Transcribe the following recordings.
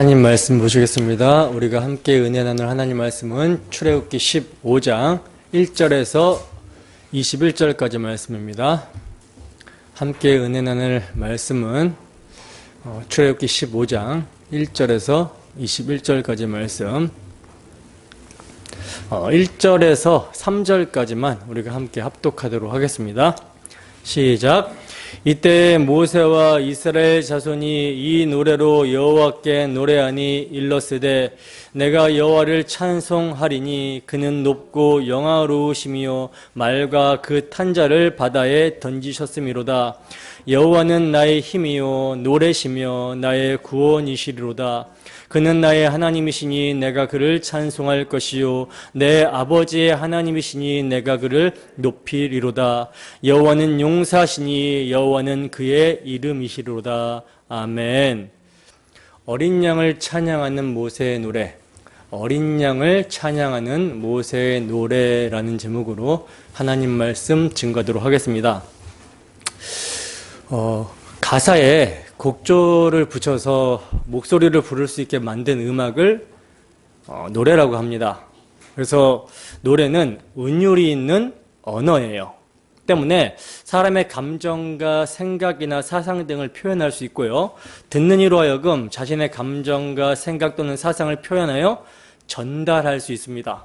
하나님 말씀 보시겠습니다. 우리가 함께 은혜 나눌 하나님 말씀은 출애굽기 15장 1절에서 21절까지 말씀입니다. 함께 은혜 나눌 말씀은 출애굽기 15장 1절에서 21절까지 말씀, 1절에서 3절까지만 우리가 함께 합독하도록 하겠습니다. 시작. 이때 모세와 이스라엘 자손이 이 노래로 여호와께 노래하니 일렀으되 내가 여호와를 찬송하리니 그는 높고 영화로우시며 말과 그 탄자를 바다에 던지셨음이로다. 여호와는 나의 힘이요 노래시며 나의 구원이시리로다. 그는 나의 하나님이시니 내가 그를 찬송할 것이요 내 아버지의 하나님이시니 내가 그를 높이리로다. 여호와는 용사시니 여호와는 그의 이름이시리로다. 아멘. 어린 양을 찬양하는 모세의 노래, 어린 양을 찬양하는 모세의 노래라는 제목으로 하나님 말씀 증거하도록 하겠습니다. 가사에 곡조를 붙여서 목소리를 부를 수 있게 만든 음악을 노래라고 합니다. 그래서 노래는 운율이 있는 언어예요. 때문에 사람의 감정과 생각이나 사상 등을 표현할 수 있고요. 듣는 이로 하여금 자신의 감정과 생각 또는 사상을 표현하여 전달할 수 있습니다.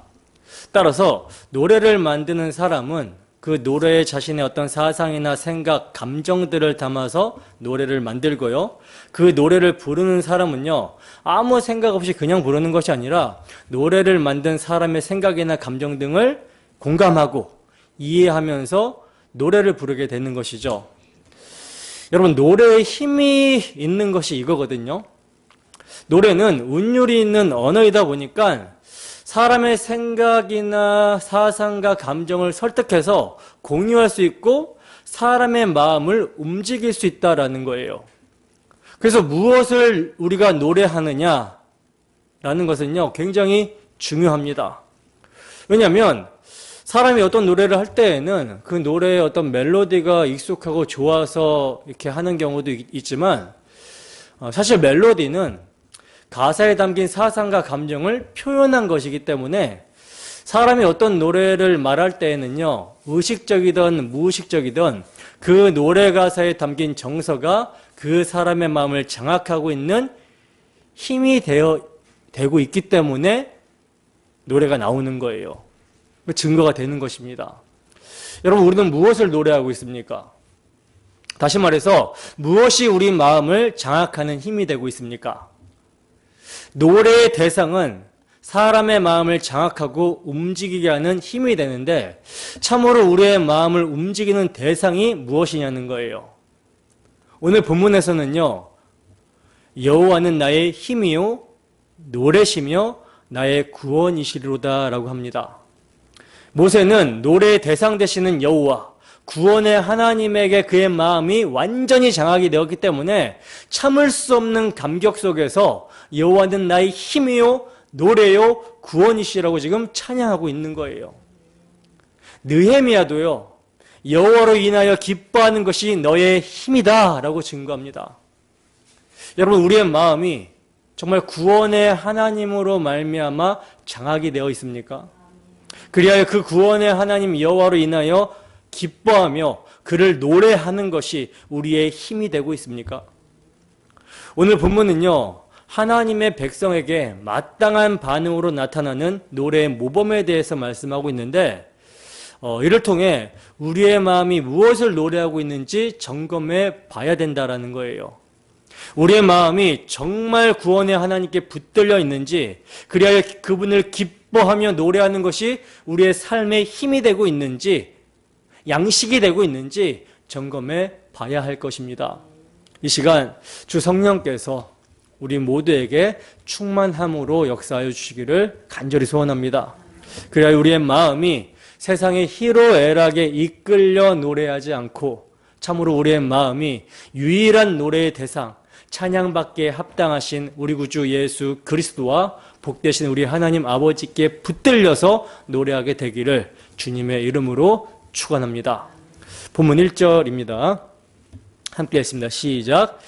따라서 노래를 만드는 사람은 그 노래에 자신의 어떤 사상이나 생각, 감정들을 담아서 노래를 만들고요. 그 노래를 부르는 사람은요, 아무 생각 없이 그냥 부르는 것이 아니라 노래를 만든 사람의 생각이나 감정 등을 공감하고 이해하면서 노래를 부르게 되는 것이죠. 여러분, 노래에 힘이 있는 것이 이거거든요. 노래는 운율이 있는 언어이다 보니까 사람의 생각이나 사상과 감정을 설득해서 공유할 수 있고 사람의 마음을 움직일 수 있다라는 거예요. 그래서 무엇을 우리가 노래하느냐라는 것은요, 굉장히 중요합니다. 왜냐하면 사람이 어떤 노래를 할 때에는 그 노래의 어떤 멜로디가 익숙하고 좋아서 이렇게 하는 경우도 있지만 사실 멜로디는 가사에 담긴 사상과 감정을 표현한 것이기 때문에 사람이 어떤 노래를 말할 때에는요, 의식적이든 무의식적이든 그 노래 가사에 담긴 정서가 그 사람의 마음을 장악하고 있는 힘이 되고 있기 때문에 노래가 나오는 거예요. 증거가 되는 것입니다. 여러분, 우리는 무엇을 노래하고 있습니까? 다시 말해서 무엇이 우리 마음을 장악하는 힘이 되고 있습니까? 노래의 대상은 사람의 마음을 장악하고 움직이게 하는 힘이 되는데 참으로 우리의 마음을 움직이는 대상이 무엇이냐는 거예요. 오늘 본문에서는요, 여호와는 나의 힘이요 노래시며 나의 구원이시리로다 라고 합니다. 모세는 노래의 대상 되시는 여호와, 구원의 하나님에게 그의 마음이 완전히 장악이 되었기 때문에 참을 수 없는 감격 속에서 여호와는 나의 힘이요 노래요 구원이시라고 지금 찬양하고 있는 거예요. 느헤미야도요, 여호와로 인하여 기뻐하는 것이 너의 힘이다 라고 증거합니다. 여러분, 우리의 마음이 정말 구원의 하나님으로 말미암아 장악이 되어 있습니까? 그리하여 그 구원의 하나님 여호와로 인하여 기뻐하며 그를 노래하는 것이 우리의 힘이 되고 있습니까? 오늘 본문은요, 하나님의 백성에게 마땅한 반응으로 나타나는 노래의 모범에 대해서 말씀하고 있는데 이를 통해 우리의 마음이 무엇을 노래하고 있는지 점검해 봐야 된다라는 거예요. 우리의 마음이 정말 구원의 하나님께 붙들려 있는지, 그리하여 그분을 기뻐하며 노래하는 것이 우리의 삶의 힘이 되고 있는지, 양식이 되고 있는지 점검해 봐야 할 것입니다. 이 시간 주 성령께서 우리 모두에게 충만함으로 역사하여 주시기를 간절히 소원합니다. 그래야 우리의 마음이 세상의 희로애락에 이끌려 노래하지 않고 참으로 우리의 마음이 유일한 노래의 대상, 찬양받기에 합당하신 우리 구주 예수 그리스도와 복되신 우리 하나님 아버지께 붙들려서 노래하게 되기를 주님의 이름으로 축원합니다. 본문 1절입니다. 함께 했습니다. 시작.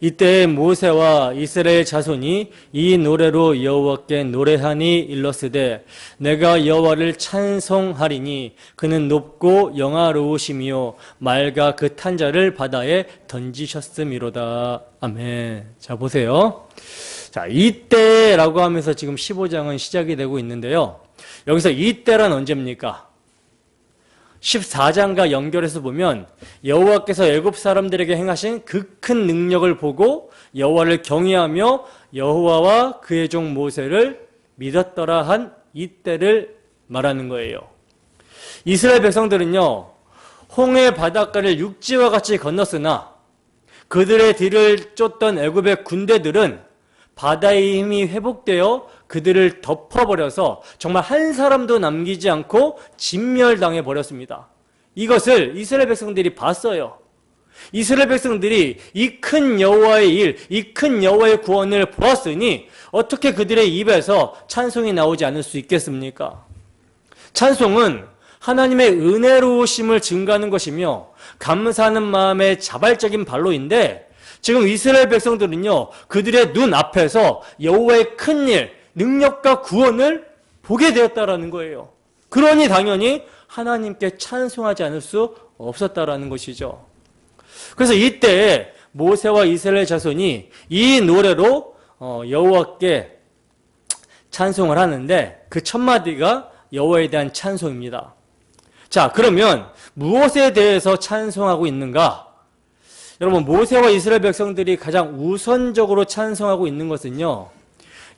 이때 모세와 이스라엘 자손이 이 노래로 여호와께 노래하니 일렀으되 내가 여호와를 찬송하리니 그는 높고 영화로우시며 말과 그 탄자를 바다에 던지셨음이로다. 아멘. 자, 보세요. 자, 이때라고 하면서 지금 15장은 시작이 되고 있는데요. 여기서 이때란 언제입니까? 14장과 연결해서 보면 여호와께서 애굽 사람들에게 행하신 그 큰 능력을 보고 여호와를 경외하며 여호와와 그의 종 모세를 믿었더라 한 이때를 말하는 거예요. 이스라엘 백성들은요, 홍해 바닷가를 육지와 같이 건넜으나 그들의 뒤를 쫓던 애굽의 군대들은 바다의 힘이 회복되어 그들을 덮어버려서 정말 한 사람도 남기지 않고 진멸당해 버렸습니다. 이것을 이스라엘 백성들이 봤어요. 이스라엘 백성들이 이 큰 여호와의 일, 이 큰 여호와의 구원을 보았으니 어떻게 그들의 입에서 찬송이 나오지 않을 수 있겠습니까? 찬송은 하나님의 은혜로우심을 증거하는 것이며 감사하는 마음의 자발적인 발로인데, 지금 이스라엘 백성들은요, 그들의 눈 앞에서 여호와의 큰 일, 능력과 구원을 보게 되었다라는 거예요. 그러니 당연히 하나님께 찬송하지 않을 수 없었다라는 것이죠. 그래서 이때 모세와 이스라엘 자손이 이 노래로 여호와께 찬송을 하는데 그 첫 마디가 여호와에 대한 찬송입니다. 자, 그러면 무엇에 대해서 찬송하고 있는가? 여러분, 모세와 이스라엘 백성들이 가장 우선적으로 찬송하고 있는 것은요,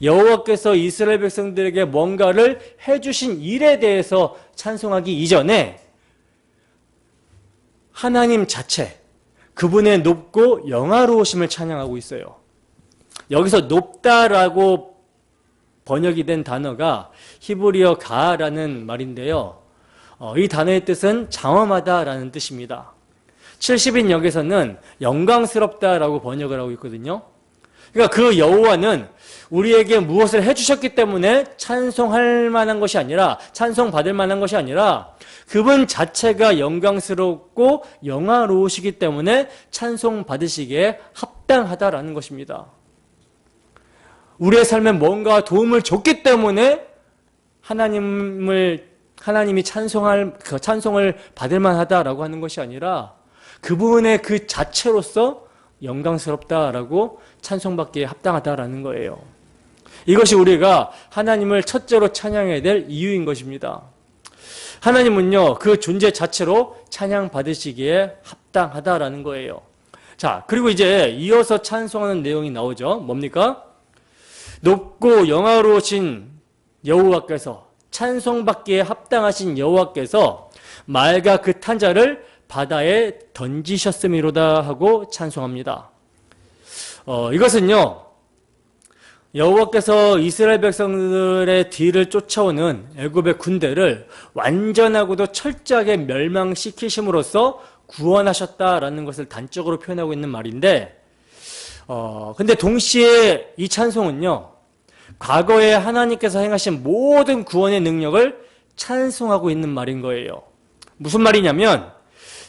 여호와께서 이스라엘 백성들에게 뭔가를 해주신 일에 대해서 찬송하기 이전에 하나님 자체, 그분의 높고 영화로우심을 찬양하고 있어요. 여기서 높다라고 번역이 된 단어가 히브리어 가라는 말인데요. 이 단어의 뜻은 장엄하다라는 뜻입니다. 70인 역에서는 영광스럽다라고 번역을 하고 있거든요. 그러니까 그 여호와는 우리에게 무엇을 해주셨기 때문에 찬송할 만한 것이 아니라, 찬송받을 만한 것이 아니라 그분 자체가 영광스럽고 영화로우시기 때문에 찬송받으시기에 합당하다라는 것입니다. 우리의 삶에 뭔가 도움을 줬기 때문에 하나님이 찬송을 받을 만하다라고 하는 것이 아니라 그분의 그 자체로서 영광스럽다라고 찬송받기에 합당하다라는 거예요. 이것이 우리가 하나님을 첫째로 찬양해야 될 이유인 것입니다. 하나님은요, 그 존재 자체로 찬양받으시기에 합당하다라는 거예요. 자, 그리고 이제 이어서 찬송하는 내용이 나오죠. 뭡니까? 높고 영화로우신 여호와께서, 찬송받기에 합당하신 여호와께서 말과 그 탄자를 바다에 던지셨음이로다 하고 찬송합니다. 이것은요, 여호와께서 이스라엘 백성들의 뒤를 쫓아오는 애굽의 군대를 완전하고도 철저하게 멸망시키심으로써 구원하셨다라는 것을 단적으로 표현하고 있는 말인데, 근데 동시에 이 찬송은요, 과거에 하나님께서 행하신 모든 구원의 능력을 찬송하고 있는 말인 거예요. 무슨 말이냐면,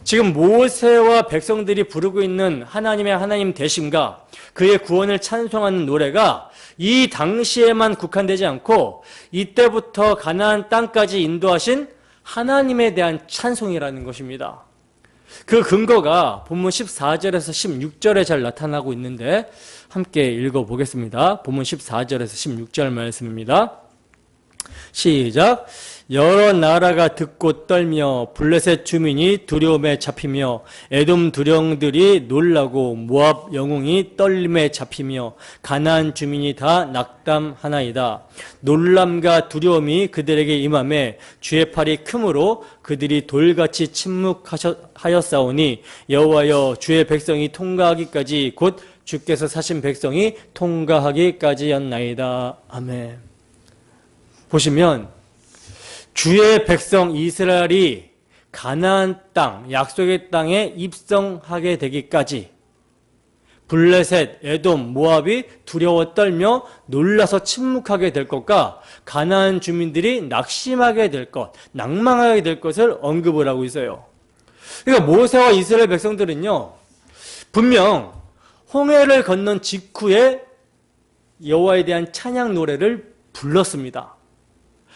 지금 모세와 백성들이 부르고 있는 하나님 되심과 그의 구원을 찬송하는 노래가 이 당시에만 국한되지 않고 이때부터 가나안 땅까지 인도하신 하나님에 대한 찬송이라는 것입니다. 그 근거가 본문 14절에서 16절에 잘 나타나고 있는데 함께 읽어보겠습니다. 본문 14절에서 16절 말씀입니다. 시작. 여러 나라가 듣고 떨며 블레셋 주민이 두려움에 잡히며 에돔 두령들이 놀라고 모압 영웅이 떨림에 잡히며 가나안 주민이 다 낙담하나이다. 놀람과 두려움이 그들에게 임하매 주의 팔이 크므로 그들이 돌같이 침묵하였사오니 여호와여, 주의 백성이 통과하기까지 곧 주께서 사신 백성이 통과하기까지였나이다. 아멘. 보시면 주의 백성 이스라엘이 가나안 땅, 약속의 땅에 입성하게 되기까지 블레셋, 에돔, 모압이 두려워 떨며 놀라서 침묵하게 될 것과 가나안 주민들이 낙심하게 될 것, 낭망하게 될 것을 언급을 하고 있어요. 그러니까 모세와 이스라엘 백성들은요, 분명 홍해를 건넌 직후에 여호와에 대한 찬양 노래를 불렀습니다.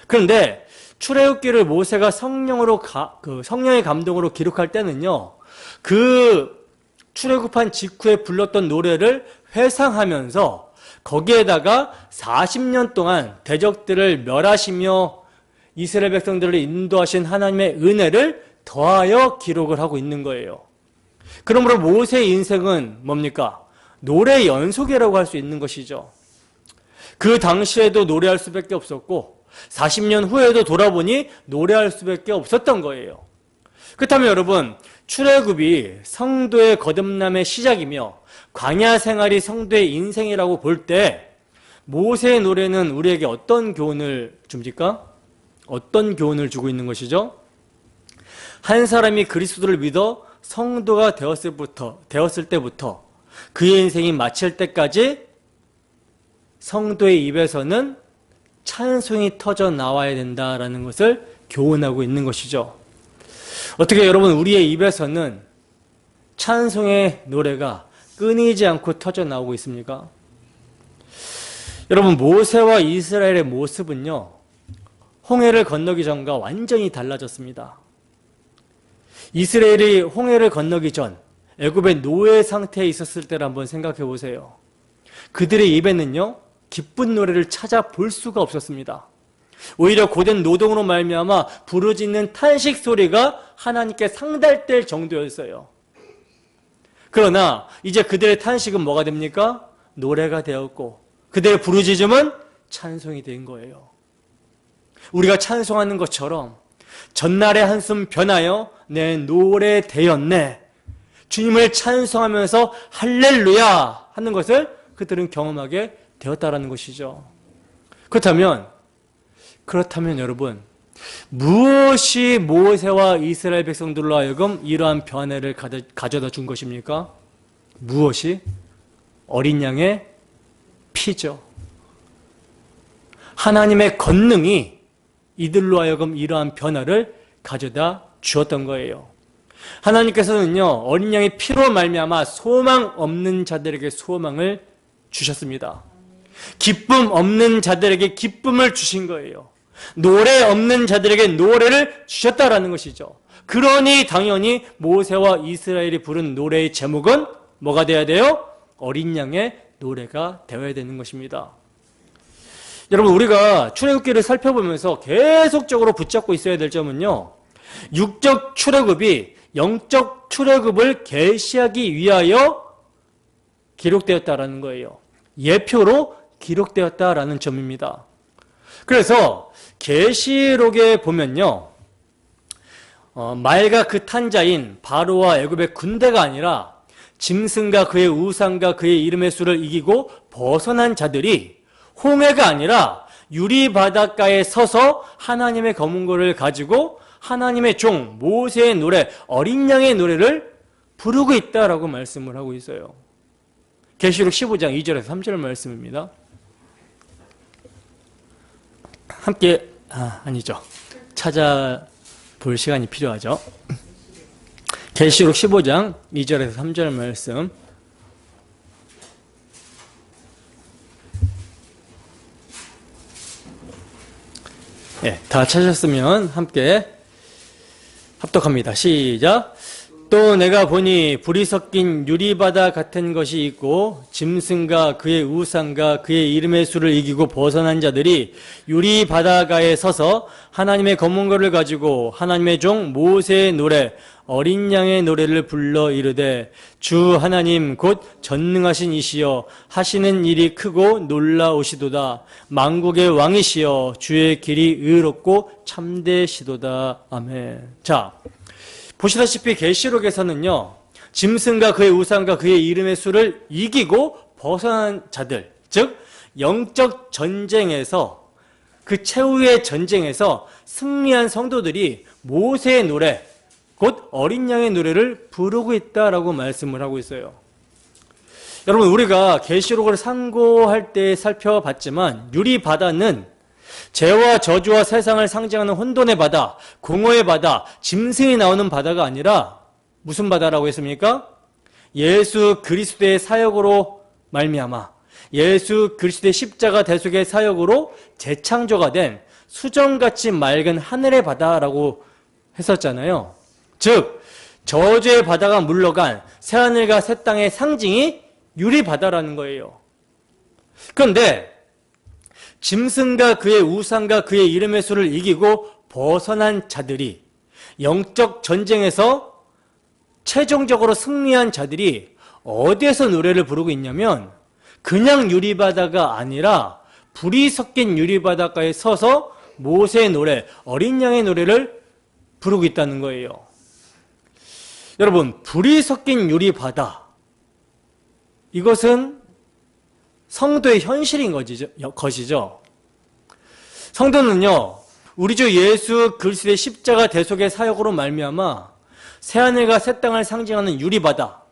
그런데 출애굽기를 모세가 성령의 감동으로 기록할 때는요, 그 출애굽한 직후에 불렀던 노래를 회상하면서 거기에다가 40년 동안 대적들을 멸하시며 이스라엘 백성들을 인도하신 하나님의 은혜를 더하여 기록을 하고 있는 거예요. 그러므로 모세의 인생은 뭡니까? 노래 연속이라고 할 수 있는 것이죠. 그 당시에도 노래할 수밖에 없었고 40년 후에도 돌아보니 노래할 수밖에 없었던 거예요. 그렇다면 여러분, 출애굽이 성도의 거듭남의 시작이며 광야 생활이 성도의 인생이라고 볼 때 모세의 노래는 우리에게 어떤 교훈을 줍니까? 어떤 교훈을 주고 있는 것이죠? 한 사람이 그리스도를 믿어 성도가 되었을 때부터 그의 인생이 마칠 때까지 성도의 입에서는 찬송이 터져 나와야 된다라는 것을 교훈하고 있는 것이죠. 어떻게 여러분, 우리의 입에서는 찬송의 노래가 끊이지 않고 터져 나오고 있습니까? 여러분, 모세와 이스라엘의 모습은요, 홍해를 건너기 전과 완전히 달라졌습니다. 이스라엘이 홍해를 건너기 전 애굽의 노예 상태에 있었을 때를 한번 생각해 보세요. 그들의 입에는요, 기쁜 노래를 찾아볼 수가 없었습니다. 오히려 고된 노동으로 말미암아 부르짖는 탄식 소리가 하나님께 상달될 정도였어요. 그러나 이제 그들의 탄식은 뭐가 됩니까? 노래가 되었고 그들의 부르짖음은 찬송이 된 거예요. 우리가 찬송하는 것처럼 전날의 한숨 변하여 내 노래 되었네, 주님을 찬송하면서 할렐루야 하는 것을 그들은 경험하게 되었다라는 것이죠. 그렇다면 여러분, 무엇이 모세와 이스라엘 백성들로 하여금 이러한 변화를 가져다 준 것입니까? 무엇이? 어린 양의 피죠. 하나님의 권능이 이들로 하여금 이러한 변화를 가져다 주었던 거예요. 하나님께서는요, 어린 양의 피로 말미암아 소망 없는 자들에게 소망을 주셨습니다. 기쁨 없는 자들에게 기쁨을 주신 거예요. 노래 없는 자들에게 노래를 주셨다라는 것이죠. 그러니 당연히 모세와 이스라엘이 부른 노래의 제목은 뭐가 되어야 돼요? 어린 양의 노래가 되어야 되는 것입니다. 여러분, 우리가 출애굽기를 살펴보면서 계속적으로 붙잡고 있어야 될 점은요, 육적 출애굽이 영적 출애굽을 계시하기 위하여 기록되었다라는 거예요. 예표로 기록되었다라는 점입니다. 그래서 계시록에 보면요, 말과 그 탄자인 바로와 애굽의 군대가 아니라 짐승과 그의 우상과 그의 이름의 수를 이기고 벗어난 자들이 홍해가 아니라 유리 바닷가에 서서 하나님의 검은고를 가지고 하나님의 종 모세의 노래, 어린 양의 노래를 부르고 있다라고 말씀을 하고 있어요. 계시록 15장 2절에서 3절 말씀입니다. 함께 아니죠. 찾아볼 시간이 필요하죠. 계시록 15장 2절에서 3절 말씀. 네, 다 찾으셨으면 함께 합독합니다. 시작. 또 내가 보니 불이 섞인 유리바다 같은 것이 있고 짐승과 그의 우상과 그의 이름의 수를 이기고 벗어난 자들이 유리바다가에 서서 하나님의 검은고를 가지고 하나님의 종 모세의 노래 어린 양의 노래를 불러 이르되 주 하나님 곧 전능하신 이시여 하시는 일이 크고 놀라우시도다. 만국의 왕이시여 주의 길이 의롭고 참되시도다. 아멘. 자, 보시다시피 계시록에서는요, 짐승과 그의 우상과 그의 이름의 수를 이기고 벗어난 자들, 즉 영적 전쟁에서, 그 최후의 전쟁에서 승리한 성도들이 모세의 노래, 곧 어린 양의 노래를 부르고 있다라고 말씀을 하고 있어요. 여러분, 우리가 계시록을 상고할 때 살펴봤지만 유리 바다는 죄와 저주와 세상을 상징하는 혼돈의 바다, 공허의 바다, 짐승이 나오는 바다가 아니라 무슨 바다라고 했습니까? 예수 그리스도의 사역으로 말미암아 예수 그리스도의 십자가 대속의 사역으로 재창조가 된 수정같이 맑은 하늘의 바다라고 했었잖아요. 즉 저주의 바다가 물러간 새하늘과 새 땅의 상징이 유리바다라는 거예요. 그런데 짐승과 그의 우상과 그의 이름의 수를 이기고 벗어난 자들이, 영적 전쟁에서 최종적으로 승리한 자들이 어디에서 노래를 부르고 있냐면 그냥 유리바다가 아니라 불이 섞인 유리바닷가에 서서 모세의 노래, 어린 양의 노래를 부르고 있다는 거예요. 여러분, 불이 섞인 유리바다, 이것은 성도의 현실인 것이죠. 성도는요, 우리 주 예수 그리스도의 십자가 대속의 사역으로 말미암아 새하늘과 새 땅을 상징하는 유리바다,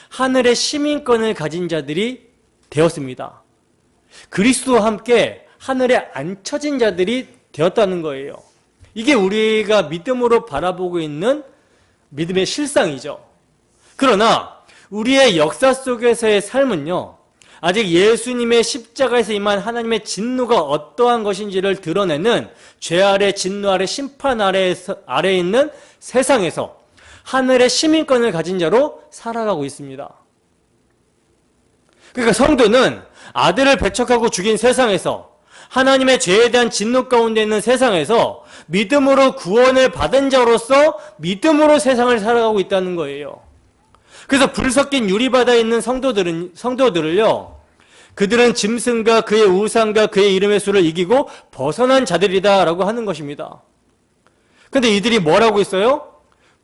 하늘의 시민권을 가진 자들이 되었습니다. 그리스도와 함께 하늘에 앉혀진 자들이 되었다는 거예요. 이게 우리가 믿음으로 바라보고 있는 믿음의 실상이죠. 그러나 우리의 역사 속에서의 삶은요, 아직 예수님의 십자가에서 임한 하나님의 진노가 어떠한 것인지를 드러내는 죄 아래, 진노 아래, 심판 아래에 있는 세상에서 하늘의 시민권을 가진 자로 살아가고 있습니다. 그러니까 성도는 아들을 배척하고 죽인 세상에서, 하나님의 죄에 대한 진노 가운데 있는 세상에서 믿음으로 구원을 받은 자로서 믿음으로 세상을 살아가고 있다는 거예요. 그래서 불 섞인 유리바다에 있는 성도들을요, 그들은 짐승과 그의 우상과 그의 이름의 수를 이기고 벗어난 자들이다 라고 하는 것입니다. 근데 이들이 뭘 하고 있어요?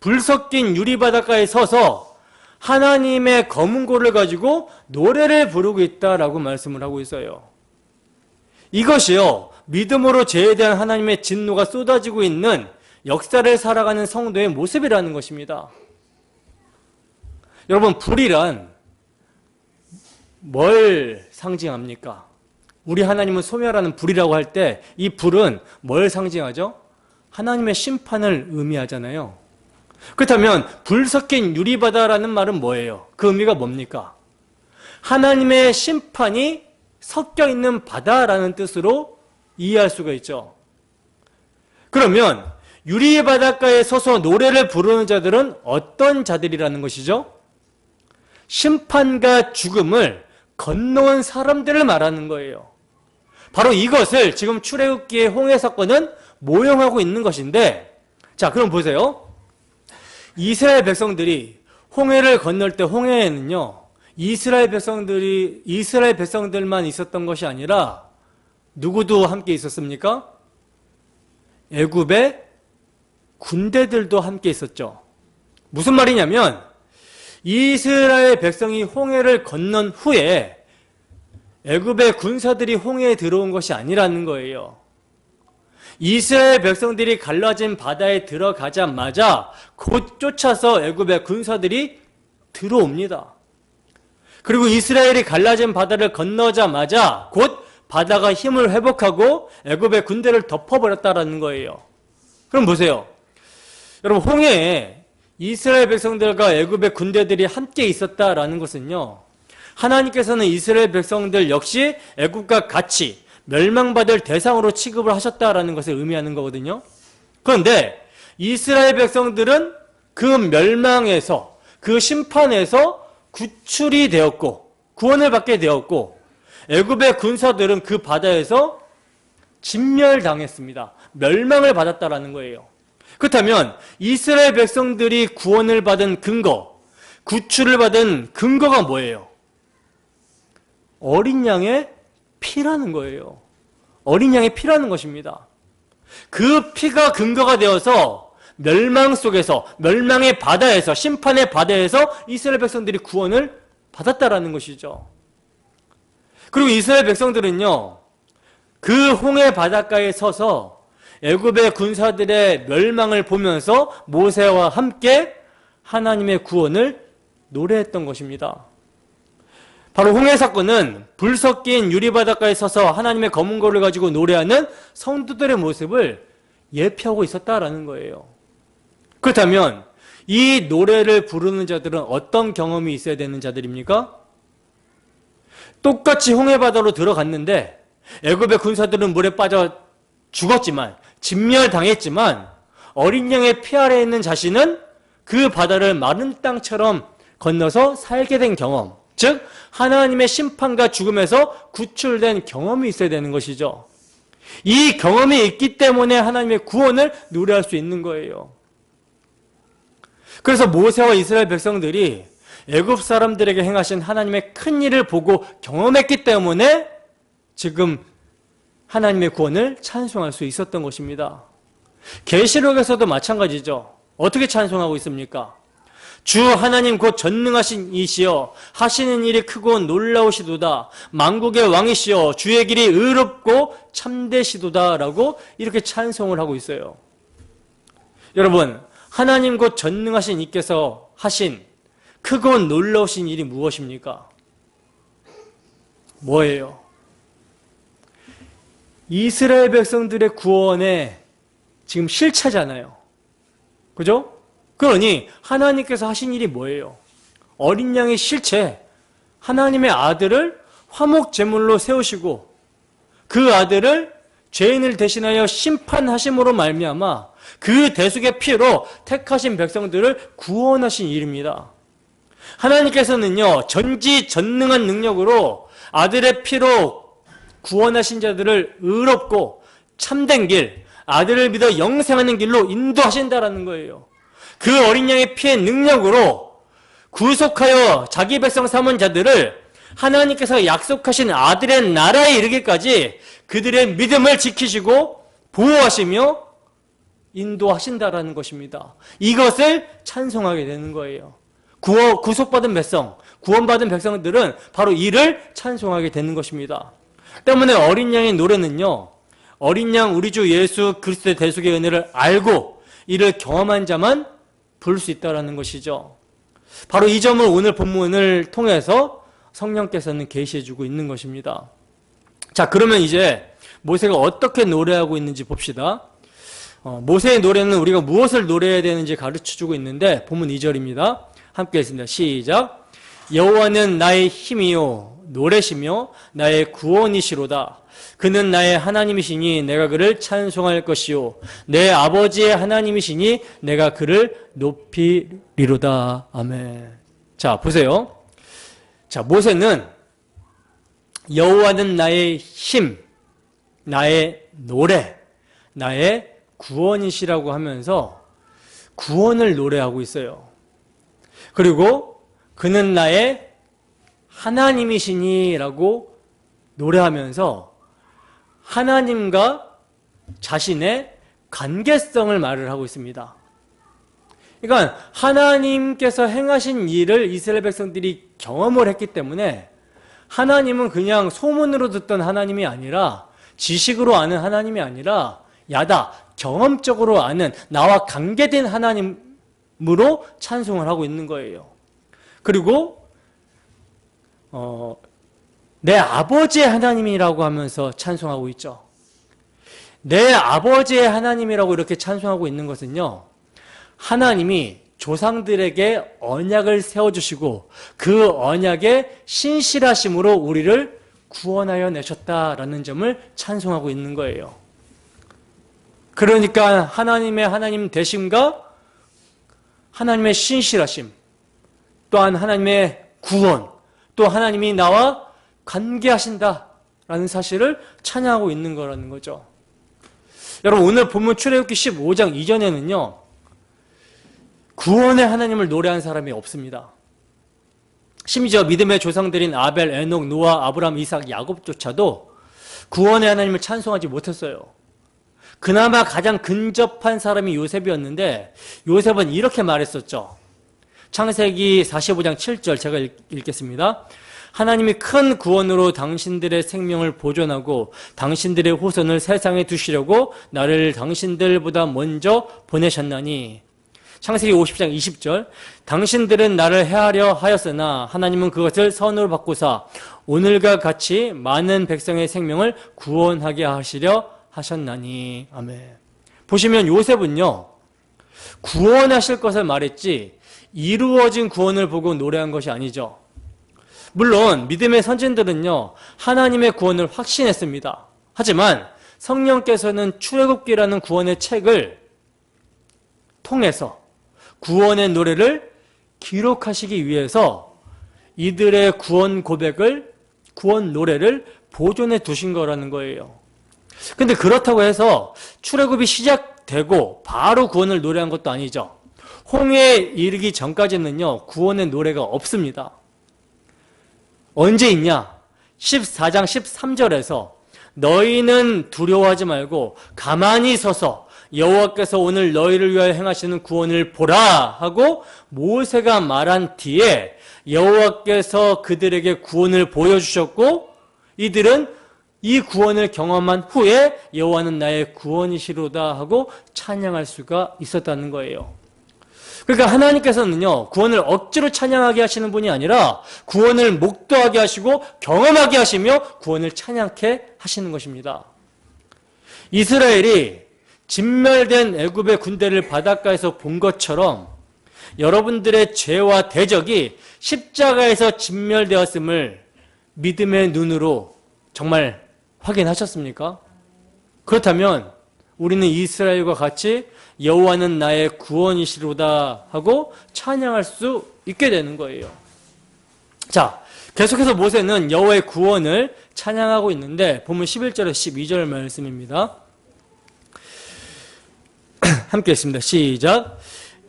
불 섞인 유리바닷가에 서서 하나님의 검은고를 가지고 노래를 부르고 있다라고 말씀을 하고 있어요. 이것이요, 믿음으로 죄에 대한 하나님의 진노가 쏟아지고 있는 역사를 살아가는 성도의 모습이라는 것입니다. 여러분, 불이란 뭘 상징합니까? 우리 하나님은 소멸하는 불이라고 할 때 이 불은 뭘 상징하죠? 하나님의 심판을 의미하잖아요. 그렇다면 불 섞인 유리바다라는 말은 뭐예요? 그 의미가 뭡니까? 하나님의 심판이 섞여 있는 바다라는 뜻으로 이해할 수가 있죠. 그러면 유리의 바닷가에 서서 노래를 부르는 자들은 어떤 자들이라는 것이죠? 심판과 죽음을 건너온 사람들을 말하는 거예요. 바로 이것을 지금 출애굽기의 홍해 사건은 모형하고 있는 것인데, 자, 그럼 보세요. 이스라엘 백성들이 홍해를 건널 때 홍해에는요, 이스라엘 백성들만 있었던 것이 아니라 누구도 함께 있었습니까? 애굽의 군대들도 함께 있었죠. 무슨 말이냐면 이스라엘 백성이 홍해를 건넌 후에 애굽의 군사들이 홍해에 들어온 것이 아니라는 거예요. 이스라엘 백성들이 갈라진 바다에 들어가자마자 곧 쫓아서 애굽의 군사들이 들어옵니다. 그리고 이스라엘이 갈라진 바다를 건너자마자 곧 바다가 힘을 회복하고 애굽의 군대를 덮어버렸다라는 거예요. 그럼 보세요. 여러분, 홍해에 이스라엘 백성들과 애굽의 군대들이 함께 있었다라는 것은요, 하나님께서는 이스라엘 백성들 역시 애굽과 같이 멸망받을 대상으로 취급을 하셨다라는 것을 의미하는 거거든요. 그런데 이스라엘 백성들은 그 멸망에서, 그 심판에서 구출이 되었고 구원을 받게 되었고, 애굽의 군사들은 그 바다에서 진멸당했습니다. 멸망을 받았다라는 거예요. 그렇다면 이스라엘 백성들이 구원을 받은 근거, 구출을 받은 근거가 뭐예요? 어린 양의 피라는 거예요. 어린 양의 피라는 것입니다. 그 피가 근거가 되어서 멸망 속에서, 멸망의 바다에서, 심판의 바다에서 이스라엘 백성들이 구원을 받았다라는 것이죠. 그리고 이스라엘 백성들은요, 그 홍해 바닷가에 서서 애굽의 군사들의 멸망을 보면서 모세와 함께 하나님의 구원을 노래했던 것입니다. 바로 홍해 사건은 불 섞인 유리바닷가에 서서 하나님의 검은고를 가지고 노래하는 성도들의 모습을 예표하고 있었다라는 거예요. 그렇다면 이 노래를 부르는 자들은 어떤 경험이 있어야 되는 자들입니까? 똑같이 홍해바다로 들어갔는데 애굽의 군사들은 물에 빠져 죽었지만, 진멸당했지만, 어린 양의 피 아래에 있는 자신은 그 바다를 마른 땅처럼 건너서 살게 된 경험, 즉 하나님의 심판과 죽음에서 구출된 경험이 있어야 되는 것이죠. 이 경험이 있기 때문에 하나님의 구원을 노래할 수 있는 거예요. 그래서 모세와 이스라엘 백성들이 애굽 사람들에게 행하신 하나님의 큰 일을 보고 경험했기 때문에 지금 하나님의 구원을 찬송할 수 있었던 것입니다. 계시록에서도 마찬가지죠. 어떻게 찬송하고 있습니까? 주 하나님 곧 전능하신 이시여 하시는 일이 크고 놀라우시도다. 만국의 왕이시여 주의 길이 의롭고 참되시도다 라고 이렇게 찬송을 하고 있어요. 여러분, 하나님 곧 전능하신 이께서 하신 크고 놀라우신 일이 무엇입니까? 뭐예요? 이스라엘 백성들의 구원의 지금 실체잖아요. 그죠? 그러니 하나님께서 하신 일이 뭐예요? 어린 양의 실체, 하나님의 아들을 화목 제물로 세우시고 그 아들을 죄인을 대신하여 심판하심으로 말미암아 그 대속의 피로 택하신 백성들을 구원하신 일입니다. 하나님께서는요, 전지전능한 능력으로 아들의 피로 구원하신 자들을 의롭고 참된 길, 아들을 믿어 영생하는 길로 인도하신다라는 거예요. 그 어린 양의 피의 능력으로 구속하여 자기 백성 삼은 자들을 하나님께서 약속하신 아들의 나라에 이르기까지 그들의 믿음을 지키시고 보호하시며 인도하신다라는 것입니다. 이것을 찬송하게 되는 거예요. 구속받은 백성, 구원받은 백성들은 바로 이를 찬송하게 되는 것입니다. 때문에 어린 양의 노래는요, 어린 양 우리 주 예수 그리스도의 대속의 은혜를 알고 이를 경험한 자만 부를 수 있다는 것이죠. 바로 이 점을 오늘 본문을 통해서 성령께서는 계시해 주고 있는 것입니다. 자, 그러면 이제 모세가 어떻게 노래하고 있는지 봅시다. 모세의 노래는 우리가 무엇을 노래해야 되는지 가르쳐 주고 있는데 본문 2절입니다. 함께 읽습니다. 시작. 여호와는 나의 힘이요 노래시며 나의 구원이시로다. 그는 나의 하나님이시니 내가 그를 찬송할 것이요 내 아버지의 하나님이시니 내가 그를 높이리로다. 아멘. 자, 보세요. 자, 모세는 여호와는 나의 힘, 나의 노래, 나의 구원이시라고 하면서 구원을 노래하고 있어요. 그리고 그는 나의 하나님이시니라고 노래하면서 하나님과 자신의 관계성을 말을 하고 있습니다. 그러니까 하나님께서 행하신 일을 이스라엘 백성들이 경험을 했기 때문에 하나님은 그냥 소문으로 듣던 하나님이 아니라 지식으로 아는 하나님이 아니라 야다, 경험적으로 아는 나와 관계된 하나님으로 찬송을 하고 있는 거예요. 그리고 내 아버지의 하나님이라고 하면서 찬송하고 있죠. 내 아버지의 하나님이라고 이렇게 찬송하고 있는 것은요, 하나님이 조상들에게 언약을 세워주시고 그 언약의 신실하심으로 우리를 구원하여 내셨다라는 점을 찬송하고 있는 거예요. 그러니까 하나님의 하나님 되심과 하나님의 신실하심, 또한 하나님의 구원, 또 하나님이 나와 관계하신다라는 사실을 찬양하고 있는 거라는 거죠. 여러분, 오늘 본문 출애굽기 15장 이전에는요, 구원의 하나님을 노래한 사람이 없습니다. 심지어 믿음의 조상들인 아벨, 에녹, 노아, 아브라함, 이삭, 야곱조차도 구원의 하나님을 찬송하지 못했어요. 그나마 가장 근접한 사람이 요셉이었는데 요셉은 이렇게 말했었죠. 창세기 45장 7절 제가 읽겠습니다. 하나님이 큰 구원으로 당신들의 생명을 보존하고 당신들의 후손을 세상에 두시려고 나를 당신들보다 먼저 보내셨나니. 창세기 50장 20절 당신들은 나를 해하려 하였으나 하나님은 그것을 선으로 바꾸사 오늘과 같이 많은 백성의 생명을 구원하게 하시려 하셨나니. 아멘. 보시면 요셉은요, 구원하실 것을 말했지 이루어진 구원을 보고 노래한 것이 아니죠. 물론 믿음의 선진들은요, 하나님의 구원을 확신했습니다. 하지만 성령께서는 출애굽기라는 구원의 책을 통해서 구원의 노래를 기록하시기 위해서 이들의 구원 고백을, 구원 노래를 보존해 두신 거라는 거예요. 근데 그렇다고 해서 출애굽이 시작되고 바로 구원을 노래한 것도 아니죠. 홍해에 이르기 전까지는요, 구원의 노래가 없습니다. 언제 있냐? 14장 13절에서 너희는 두려워하지 말고 가만히 서서 여호와께서 오늘 너희를 위하여 행하시는 구원을 보라 하고 모세가 말한 뒤에 여호와께서 그들에게 구원을 보여주셨고 이들은 이 구원을 경험한 후에 여호와는 나의 구원이시로다 하고 찬양할 수가 있었다는 거예요. 그러니까 하나님께서는요, 구원을 억지로 찬양하게 하시는 분이 아니라 구원을 목도하게 하시고 경험하게 하시며 구원을 찬양케 하시는 것입니다. 이스라엘이 진멸된 애굽의 군대를 바닷가에서 본 것처럼 여러분들의 죄와 대적이 십자가에서 진멸되었음을 믿음의 눈으로 정말 확인하셨습니까? 그렇다면 우리는 이스라엘과 같이 여호와는 나의 구원이시로다 하고 찬양할 수 있게 되는 거예요. 자, 계속해서 모세는 여호와의 구원을 찬양하고 있는데 보면 11절에서 12절 말씀입니다. 함께 읽습니다. 시작.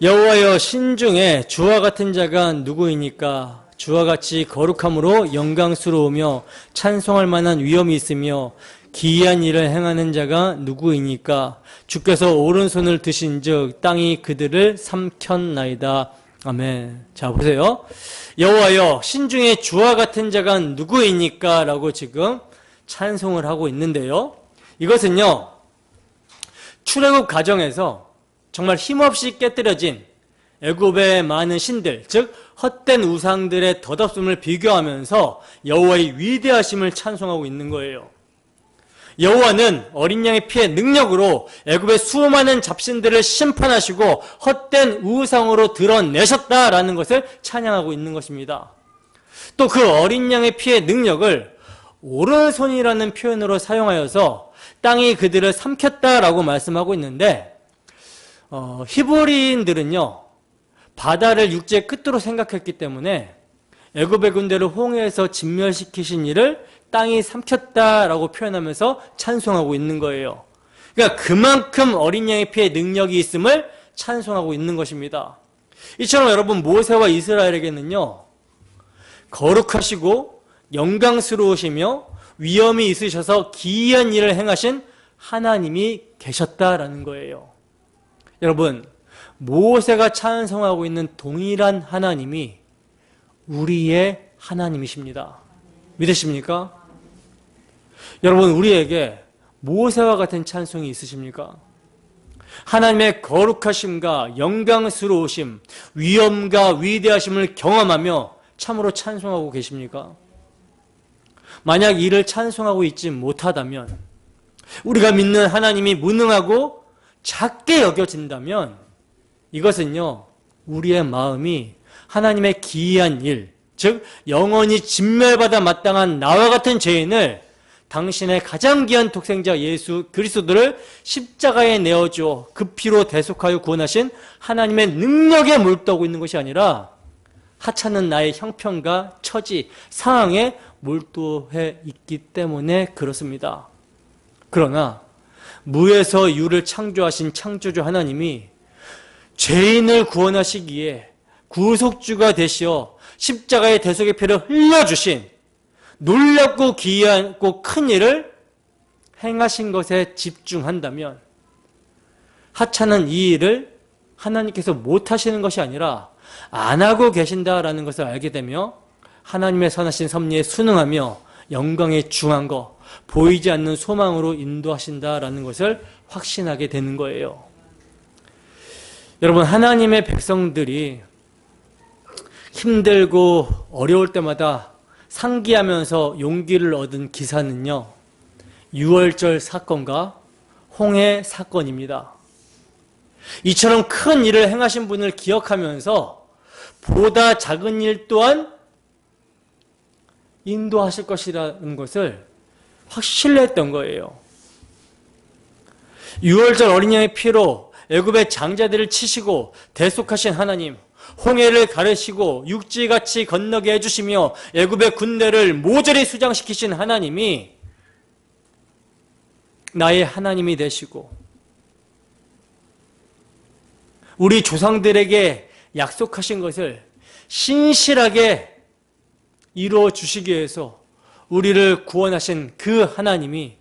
여호와여 신중에 주와 같은 자가 누구이니까? 주와 같이 거룩함으로 영광스러우며 찬송할 만한 위엄이 있으며 기이한 일을 행하는 자가 누구이니까? 주께서 오른손을 드신즉 땅이 그들을 삼켰나이다. 아멘. 자, 보세요. 여호와여 신중에 주와 같은 자가 누구이니까? 라고 지금 찬송을 하고 있는데요. 이것은요, 출애굽 과정에서 정말 힘없이 깨뜨려진 애굽의 많은 신들, 즉 헛된 우상들의 덧없음을 비교하면서 여호와의 위대하심을 찬송하고 있는 거예요. 여호와는 어린 양의 피의 능력으로 애굽의 수많은 잡신들을 심판하시고 헛된 우상으로 드러내셨다라는 것을 찬양하고 있는 것입니다. 또 그 어린 양의 피의 능력을 오른손이라는 표현으로 사용하여서 땅이 그들을 삼켰다라고 말씀하고 있는데 히브리인들은요, 바다를 육지의 끝으로 생각했기 때문에 애굽의 군대를 홍해에서 진멸시키신 이를 땅이 삼켰다라고 표현하면서 찬송하고 있는 거예요. 그러니까 그만큼 어린 양의 피의 능력이 있음을 찬송하고 있는 것입니다. 이처럼 여러분 모세와 이스라엘에게는요, 거룩하시고 영광스러우시며 위엄이 있으셔서 기이한 일을 행하신 하나님이 계셨다라는 거예요. 여러분, 모세가 찬송하고 있는 동일한 하나님이 우리의 하나님이십니다. 믿으십니까? 여러분, 우리에게 모세와 같은 찬송이 있으십니까? 하나님의 거룩하심과 영광스러우심, 위엄과 위대하심을 경험하며 참으로 찬송하고 계십니까? 만약 이를 찬송하고 있지 못하다면, 우리가 믿는 하나님이 무능하고 작게 여겨진다면 이것은요, 우리의 마음이 하나님의 기이한 일, 즉 영원히 진멸받아 마땅한 나와 같은 죄인을 당신의 가장 귀한 독생자 예수 그리스도를 십자가에 내어주어 그 피로 대속하여 구원하신 하나님의 능력에 몰두하고 있는 것이 아니라 하찮은 나의 형편과 처지, 상황에 몰두해 있기 때문에 그렇습니다. 그러나 무에서 유를 창조하신 창조주 하나님이 죄인을 구원하시기에 구속주가 되시어 십자가의 대속의 피를 흘려주신 놀랍고 기이하고 큰 일을 행하신 것에 집중한다면 하찮은 이 일을 하나님께서 못하시는 것이 아니라 안 하고 계신다라는 것을 알게 되며 하나님의 선하신 섭리에 순응하며 영광에 중한 것, 보이지 않는 소망으로 인도하신다라는 것을 확신하게 되는 거예요. 여러분, 하나님의 백성들이 힘들고 어려울 때마다 상기하면서 용기를 얻은 기사는요, 유월절 사건과 홍해 사건입니다. 이처럼 큰 일을 행하신 분을 기억하면서 보다 작은 일 또한 인도하실 것이라는 것을 확신했던 거예요. 6월절 어린 양의 피로 애굽의 장자들을 치시고 대속하신 하나님, 홍해를 가르시고 육지같이 건너게 해주시며 애굽의 군대를 모조리 수장시키신 하나님이 나의 하나님이 되시고 우리 조상들에게 약속하신 것을 신실하게 이루어 주시기 위해서 우리를 구원하신 그 하나님이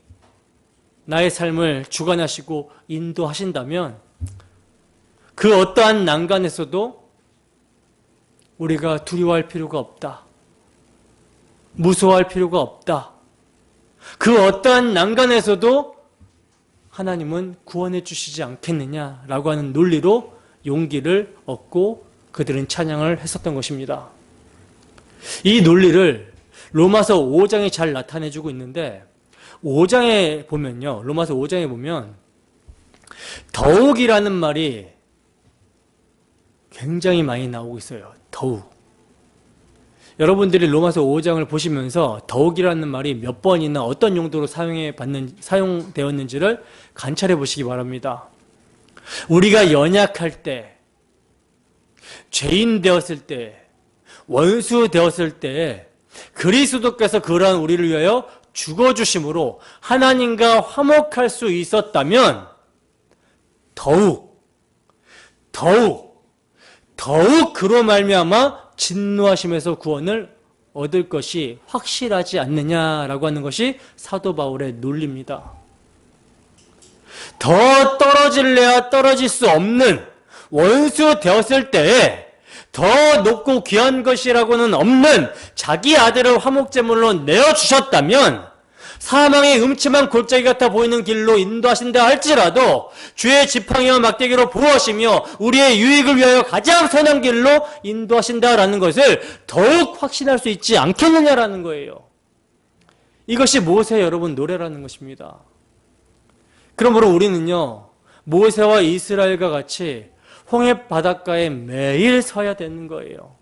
나의 삶을 주관하시고 인도하신다면 그 어떠한 난간에서도 우리가 두려워할 필요가 없다. 무서워할 필요가 없다. 그 어떠한 난간에서도 하나님은 구원해 주시지 않겠느냐라고 하는 논리로 용기를 얻고 그들은 찬양을 했었던 것입니다. 이 논리를 로마서 5장이 잘 나타내주고 있는데 5장에 보면요. 로마서 5장에 보면 더욱이라는 말이 굉장히 많이 나오고 있어요. 더욱. 여러분들이 로마서 5장을 보시면서 더욱이라는 말이 몇 번이나 어떤 용도로 사용되었는지를 관찰해 보시기 바랍니다. 우리가 연약할 때, 죄인 되었을 때, 원수 되었을 때 그리스도께서 그러한 우리를 위하여 죽어주심으로 하나님과 화목할 수 있었다면 더욱 그로 말미암아 진노하심에서 구원을 얻을 것이 확실하지 않느냐라고 하는 것이 사도 바울의 논리입니다. 더 떨어질래야 떨어질 수 없는 원수 되었을 때에 더 높고 귀한 것이라고는 없는 자기 아들을 화목제물로 내어주셨다면 사망의 음침한 골짜기 같아 보이는 길로 인도하신다 할지라도 주의 지팡이와 막대기로 보호하시며 우리의 유익을 위하여 가장 선한 길로 인도하신다라는 것을 더욱 확신할 수 있지 않겠느냐라는 거예요. 이것이 모세 여러분 노래라는 것입니다. 그러므로 우리는요, 모세와 이스라엘과 같이 홍해 바닷가에 매일 서야 되는 거예요.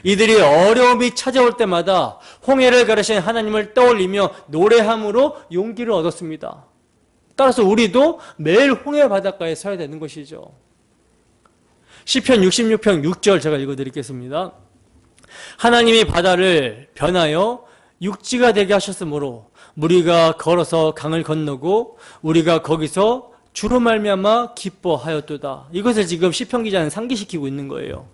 이들이 어려움이 찾아올 때마다 홍해를 가르신 하나님을 떠올리며 노래함으로 용기를 얻었습니다. 따라서 우리도 매일 홍해 바닷가에 서야 되는 것이죠. 시편 66편 6절 제가 읽어드리겠습니다. 하나님이 바다를 변하여 육지가 되게 하셨으므로 우리가 걸어서 강을 건너고 우리가 거기서 주로 말미암아 기뻐하였도다. 이것을 지금 시편 기자는 상기시키고 있는 거예요.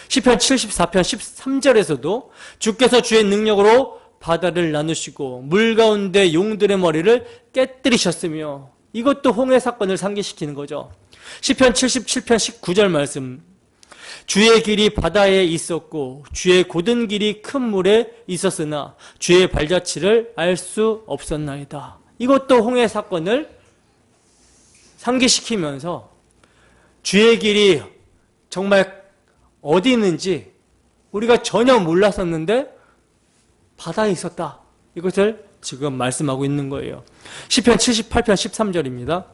시편 74편 13절에서도 주께서 주의 능력으로 바다를 나누시고 물 가운데 용들의 머리를 깨뜨리셨으며, 이것도 홍해 사건을 상기시키는 거죠. 시편 77편 19절 말씀, 주의 길이 바다에 있었고 주의 곧은 길이 큰 물에 있었으나 주의 발자취를 알 수 없었나이다. 이것도 홍해 사건을 상기시키면서 주의 길이 정말 어디 있는지 우리가 전혀 몰랐었는데 바다에 있었다. 이것을 지금 말씀하고 있는 거예요. 시편 78편 13절입니다.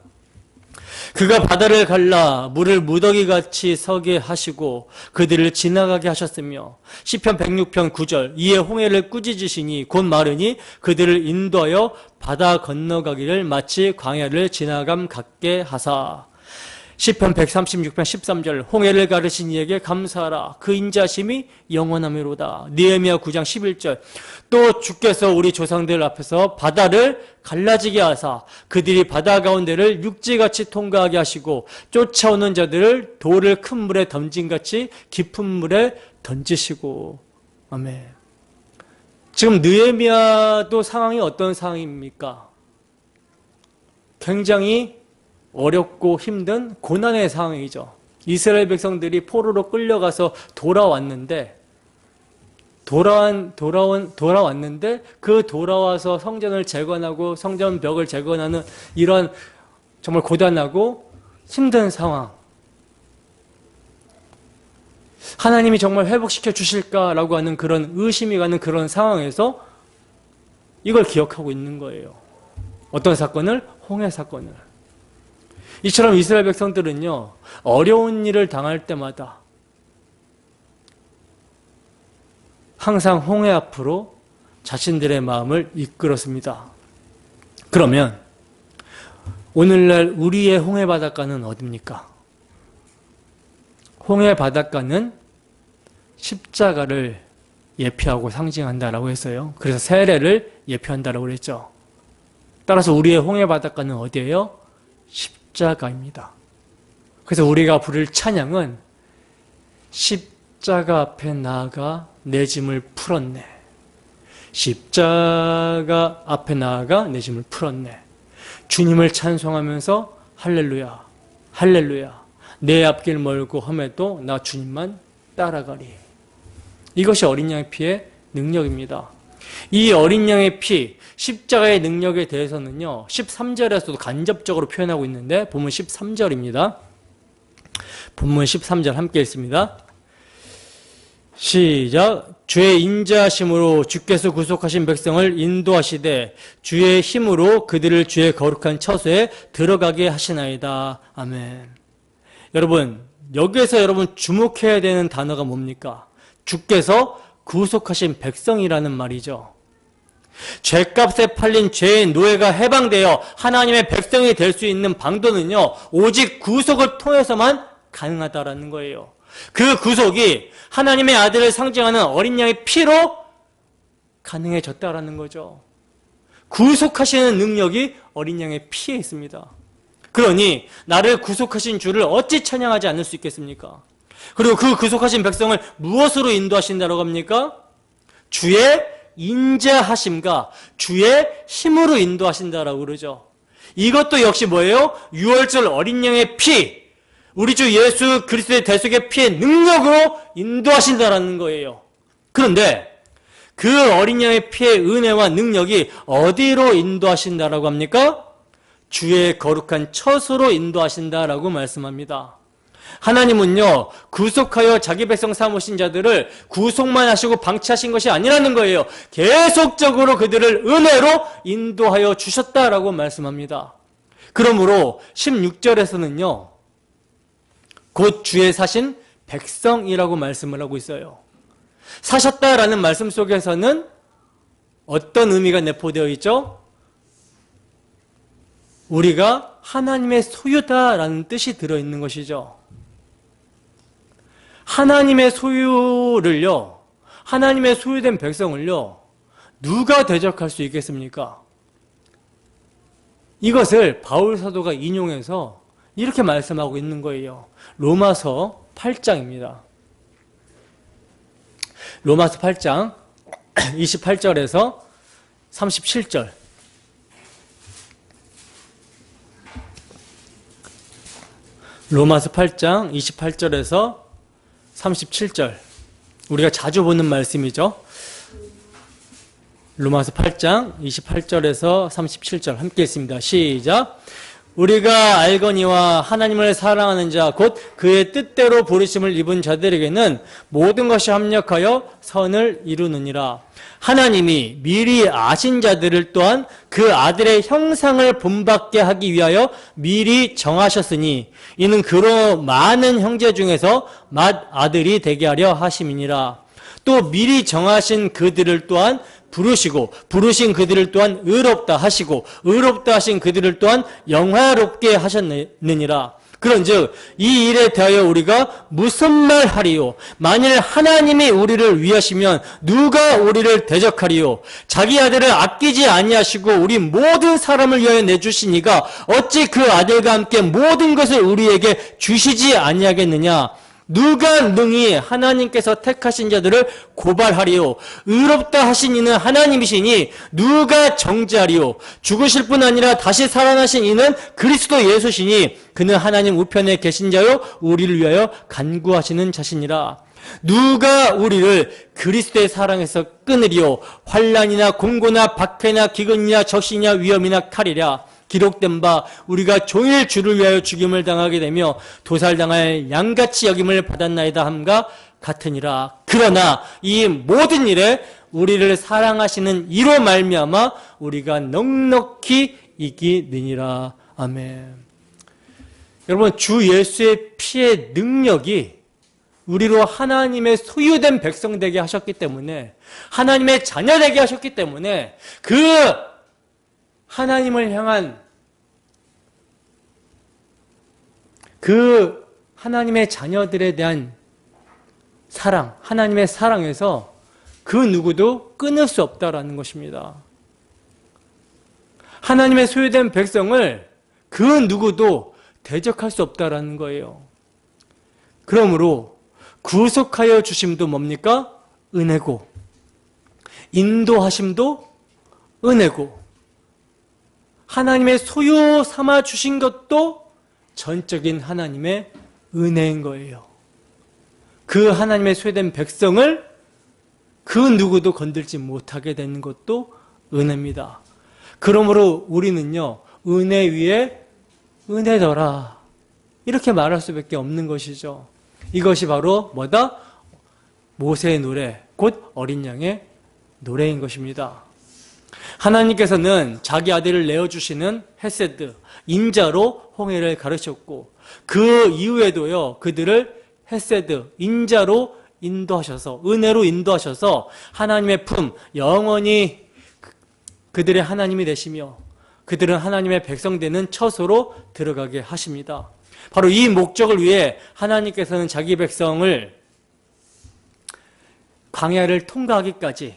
그가 바다를 갈라 물을 무더기같이 서게 하시고 그들을 지나가게 하셨으며, 시편 106편 9절, 이에 홍해를 꾸짖으시니 곧 마르니 그들을 인도하여 바다 건너가기를 마치 광야를 지나감 같게 하사. 시편 136편 13절, 홍해를 가르신 이에게 감사하라. 그 인자심이 영원하미로다. 느헤미야 9장 11절, 또 주께서 우리 조상들 앞에서 바다를 갈라지게 하사 그들이 바다 가운데를 육지같이 통과하게 하시고 쫓아오는 자들을 돌을 큰 물에 던진같이 깊은 물에 던지시고. 아멘. 지금 느헤미야도 상황이 어떤 상황입니까? 굉장히 어렵고 힘든 고난의 상황이죠. 이스라엘 백성들이 포로로 끌려가서 돌아왔는데 그 돌아와서 성전을 재건하고 성전 벽을 재건하는 이런 정말 고단하고 힘든 상황. 하나님이 정말 회복시켜 주실까라고 하는 그런 의심이 가는 그런 상황에서 이걸 기억하고 있는 거예요. 어떤 사건을? 홍해 사건을. 이처럼 이스라엘 백성들은요, 어려운 일을 당할 때마다 항상 홍해 앞으로 자신들의 마음을 이끌었습니다. 그러면 오늘날 우리의 홍해 바닷가는 어디입니까? 홍해 바닷가는 십자가를 예표하고 상징한다라고 했어요. 그래서 세례를 예표한다라고 그랬죠. 따라서 우리의 홍해 바닷가는 어디예요? 십자가입니다. 그래서 우리가 부를 찬양은 십자가 앞에 나아가 내 짐을 풀었네. 십자가 앞에 나아가 내 짐을 풀었네. 주님을 찬송하면서 할렐루야, 할렐루야. 내 앞길 멀고 험해도 나 주님만 따라가리. 이것이 어린 양의 피의 능력입니다. 이 어린 양의 피, 십자가의 능력에 대해서는요, 13절에서도 간접적으로 표현하고 있는데, 본문 13절입니다. 본문 13절 함께 읽습니다. 시작. 주의 인자하심으로 주께서 구속하신 백성을 인도하시되 주의 힘으로 그들을 주의 거룩한 처소에 들어가게 하시나이다. 아멘. 여러분, 여기에서 여러분 주목해야 되는 단어가 뭡니까? 주께서 구속하신 백성이라는 말이죠. 죄값에 팔린 죄의 노예가 해방되어 하나님의 백성이 될 수 있는 방도는요, 오직 구속을 통해서만 가능하다라는 거예요. 그 구속이 하나님의 아들을 상징하는 어린 양의 피로 가능해졌다라는 거죠. 구속하시는 능력이 어린 양의 피에 있습니다. 그러니 나를 구속하신 주를 어찌 찬양하지 않을 수 있겠습니까? 그리고 그 구속하신 백성을 무엇으로 인도하신다고 합니까? 주의 인자하심과 주의 힘으로 인도하신다라고 그러죠. 이것도 역시 뭐예요? 유월절 어린 양의 피, 우리 주 예수 그리스도의 대속의 피의 능력으로 인도하신다라는 거예요. 그런데 그 어린 양의 피의 은혜와 능력이 어디로 인도하신다라고 합니까? 주의 거룩한 처소로 인도하신다라고 말씀합니다. 하나님은요, 구속하여 자기 백성 삼으신 자들을 구속만 하시고 방치하신 것이 아니라는 거예요. 계속적으로 그들을 은혜로 인도하여 주셨다라고 말씀합니다. 그러므로 16절에서는요, 곧 주의 사신 백성이라고 말씀을 하고 있어요. 사셨다라는 말씀 속에서는 어떤 의미가 내포되어 있죠? 우리가 하나님의 소유다라는 뜻이 들어있는 것이죠. 하나님의 소유를요, 하나님의 소유된 백성을요, 누가 대적할 수 있겠습니까? 이것을 바울 사도가 인용해서 이렇게 말씀하고 있는 거예요. 로마서 8장입니다. 로마서 8장 28절에서 37절. 로마서 8장 28절에서 37절. 우리가 자주 보는 말씀이죠. 로마서 8장 28절에서 37절 함께 읽습니다. 시작. 우리가 알거니와 하나님을 사랑하는 자 곧 그의 뜻대로 부르심을 입은 자들에게는 모든 것이 합력하여 선을 이루느니라. 하나님이 미리 아신 자들을 또한 그 아들의 형상을 본받게 하기 위하여 미리 정하셨으니 이는 그로 많은 형제 중에서 맏 아들이 되게 하려 하심이니라. 또 미리 정하신 그들을 또한 부르시고 부르신 그들을 또한 의롭다 하시고 의롭다 하신 그들을 또한 영화롭게 하셨느니라. 그런즉 이 일에 대하여 우리가 무슨 말 하리요? 만일 하나님이 우리를 위하시면 누가 우리를 대적하리요? 자기 아들을 아끼지 아니하시고 우리 모든 사람을 위하여 내주시니가 어찌 그 아들과 함께 모든 것을 우리에게 주시지 아니하겠느냐? 누가 능히 하나님께서 택하신 자들을 고발하리요? 의롭다 하신 이는 하나님이시니 누가 정죄하리요? 죽으실 뿐 아니라 다시 살아나신 이는 그리스도 예수시니 그는 하나님 우편에 계신 자요 우리를 위하여 간구하시는 자시니라. 누가 우리를 그리스도의 사랑에서 끊으리요? 환난이나 공고나 박해나 기근이나 적신이나 위험이나 칼이랴. 기록된 바 우리가 종일 주를 위하여 죽임을 당하게 되며 도살당할 양같이 여김을 받았나이다 함과 같으니라. 그러나 이 모든 일에 우리를 사랑하시는 이로 말미암아 우리가 넉넉히 이기느니라. 아멘. 여러분, 주 예수의 피의 능력이 우리로 하나님의 소유된 백성 되게 하셨기 때문에, 하나님의 자녀 되게 하셨기 때문에, 그 하나님을 향한 그 하나님의 자녀들에 대한 사랑, 하나님의 사랑에서 그 누구도 끊을 수 없다라는 것입니다. 하나님의 소유된 백성을 그 누구도 대적할 수 없다라는 거예요. 그러므로 구속하여 주심도 뭡니까? 은혜고, 인도하심도 은혜고, 하나님의 소유 삼아 주신 것도 전적인 하나님의 은혜인 거예요. 그 하나님의 소유된 백성을 그 누구도 건들지 못하게 되는 것도 은혜입니다. 그러므로 우리는요, 은혜 위에 은혜더라, 이렇게 말할 수밖에 없는 것이죠. 이것이 바로 뭐다? 모세의 노래, 곧 어린 양의 노래인 것입니다. 하나님께서는 자기 아들을 내어주시는 헤세드, 인자로 홍해를 가르쳤고, 그 이후에도요, 그들을 헤세드, 인자로 인도하셔서, 은혜로 인도하셔서 하나님의 품, 영원히 그들의 하나님이 되시며, 그들은 하나님의 백성 되는 처소로 들어가게 하십니다. 바로 이 목적을 위해 하나님께서는 자기 백성을 광야를 통과하기까지,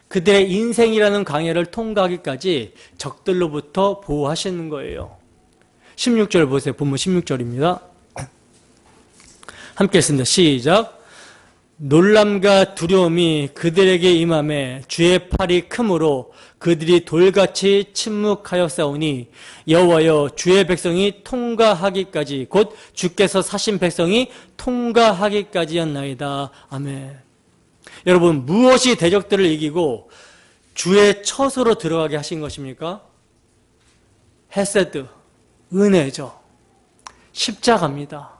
그들의 인생이라는 광야를 통과하기까지 적들로부터 보호하시는 거예요. 16절 보세요. 본문 16절입니다. 함께 했습니다. 시작. 놀람과 두려움이 그들에게 임함에 주의 팔이 크므로 그들이 돌같이 침묵하였사오니, 여호와여, 주의 백성이 통과하기까지, 곧 주께서 사신 백성이 통과하기까지였나이다. 아멘. 여러분, 무엇이 대적들을 이기고 주의 처소로 들어가게 하신 것입니까? 헤세드, 은혜죠. 십자가입니다.